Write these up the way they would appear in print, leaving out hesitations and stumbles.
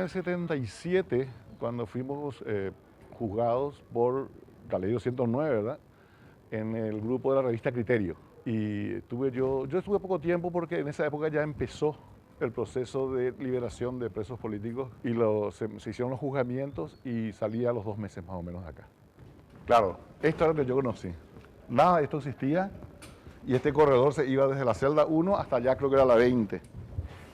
el 77, cuando fuimos juzgados por la ley 209, ¿verdad? En el grupo de la revista Criterio. Y yo estuve poco tiempo porque en esa época ya empezó el proceso de liberación de presos políticos y se hicieron los juzgamientos y salí a los 2 meses más o menos de acá. Claro, esto era lo que yo conocí. Nada de esto existía y este corredor se iba desde la celda 1 hasta allá, creo que era la 20.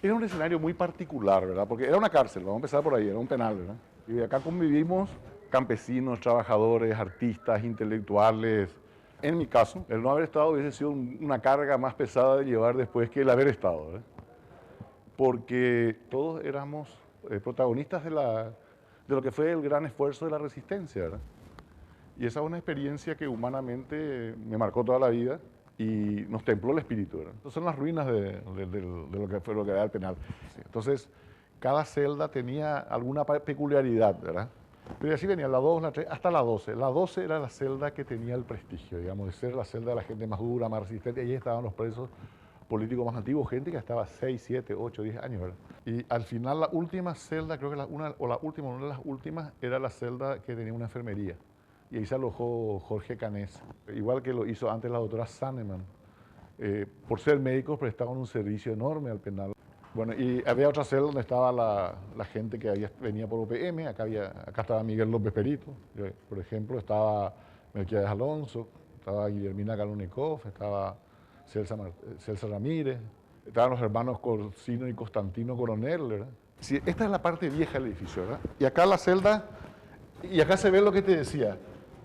Era un escenario muy particular, ¿verdad? Porque era una cárcel, vamos a empezar por ahí, era un penal, ¿verdad? Y acá convivimos campesinos, trabajadores, artistas, intelectuales. En mi caso, el no haber estado hubiese sido una carga más pesada de llevar después que el haber estado, ¿verdad? Porque todos éramos protagonistas de lo que fue el gran esfuerzo de la resistencia, ¿verdad? Y esa es una experiencia que humanamente me marcó toda la vida y nos templó el espíritu, ¿verdad? Entonces son las ruinas de lo que fue lo que era el penal. Entonces, cada celda tenía alguna peculiaridad, ¿verdad? Pero así venía la 2, la 3, hasta la 12. La 12 era la celda que tenía el prestigio, digamos, de ser la celda de la gente más dura, más resistente. Allí estaban los presos políticos más antiguos, gente que estaba 6, 7, 8, 10 años, ¿verdad? Y al final la última celda, creo que una de las últimas, era la celda que tenía una enfermería. Y ahí se alojó Jorge Canés, igual que lo hizo antes la doctora Sanneman. Por ser médicos prestaban un servicio enorme al penal. Bueno, y había otra celda donde estaba la gente que venía por UPM, acá estaba Miguel López Perito, por ejemplo, estaba Melquiades Alonso, estaba Guillermina Kalunikov, estaba Celsa Ramírez, estaban los hermanos Corsino y Constantino Coronel, ¿verdad? Sí, esta es la parte vieja del edificio, ¿verdad? Y acá la celda, y acá se ve lo que te decía,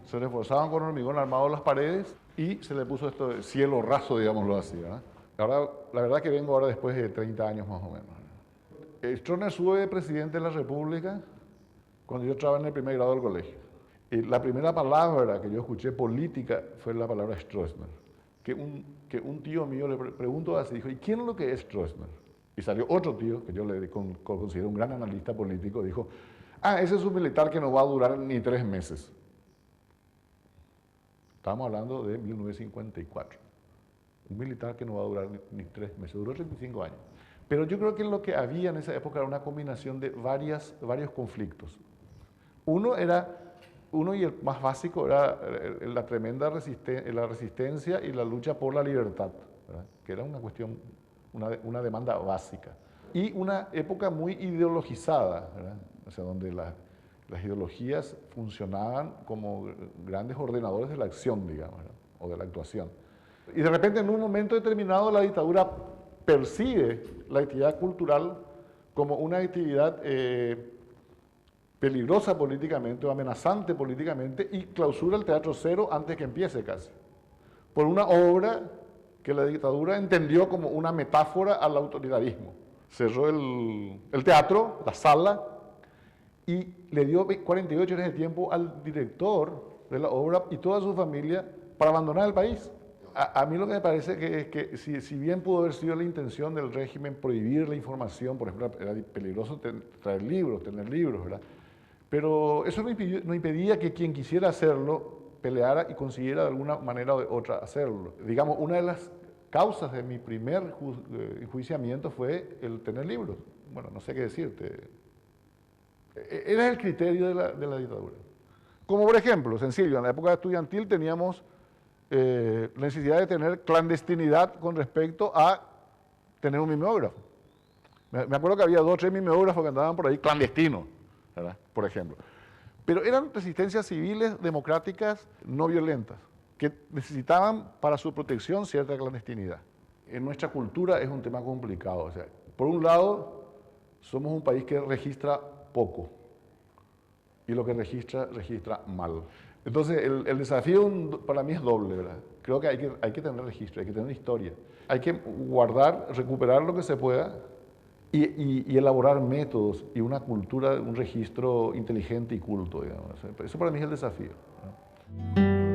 se reforzaban con hormigón armado las paredes y se le puso esto de cielo raso, digámoslo así, ¿verdad? Ahora, la verdad que vengo ahora después de 30 años más o menos. Stroessner sube de presidente de la República cuando yo estaba en el primer grado del colegio. Y la primera palabra que yo escuché política fue la palabra Stroessner. Que un tío mío le preguntó así, dijo, ¿y quién es lo que es Stroessner? Y salió otro tío, que yo le considero un gran analista político, dijo, ese es un militar que no va a durar ni 3 meses. Estamos hablando de 1954. Un militar que no va a durar ni 3 meses, duró 35 años. Pero yo creo que lo que había en esa época era una combinación de varios conflictos. Uno y el más básico era la tremenda resistencia y la lucha por la libertad, ¿verdad? Que era una cuestión, una demanda básica. Y una época muy ideologizada, ¿verdad? O sea, donde las ideologías funcionaban como grandes ordenadores de la acción, digamos, ¿verdad? O de la actuación. Y de repente en un momento determinado la dictadura percibe la actividad cultural como una actividad peligrosa políticamente o amenazante políticamente y clausura el Teatro Cero antes que empiece casi. Por una obra que la dictadura entendió como una metáfora al autoritarismo. Cerró el teatro, la sala, y le dio 48 horas de tiempo al director de la obra y toda su familia para abandonar el país. A mí lo que me parece es que si bien pudo haber sido la intención del régimen prohibir la información, por ejemplo, era peligroso tener libros, ¿verdad? Pero eso no impedía que quien quisiera hacerlo peleara y consiguiera de alguna manera o de otra hacerlo. Digamos, una de las causas de mi primer enjuiciamiento fue el tener libros. Bueno, no sé qué decirte. Era el criterio de la dictadura. Como por ejemplo, sencillo, en la época estudiantil teníamos la necesidad de tener clandestinidad con respecto a tener un mimeógrafo. Me acuerdo que había 2 o 3 mimeógrafos que andaban por ahí clandestinos, ¿verdad? Por ejemplo. Pero eran resistencias civiles, democráticas, no violentas, que necesitaban para su protección cierta clandestinidad. En nuestra cultura es un tema complicado. O sea, por un lado, somos un país que registra poco y lo que registra mal. Entonces, el desafío para mí es doble, ¿verdad? Creo que hay que tener registro, hay que tener historia. Hay que guardar, recuperar lo que se pueda y elaborar métodos y una cultura, un registro inteligente y culto, digamos. Eso para mí es el desafío, ¿no?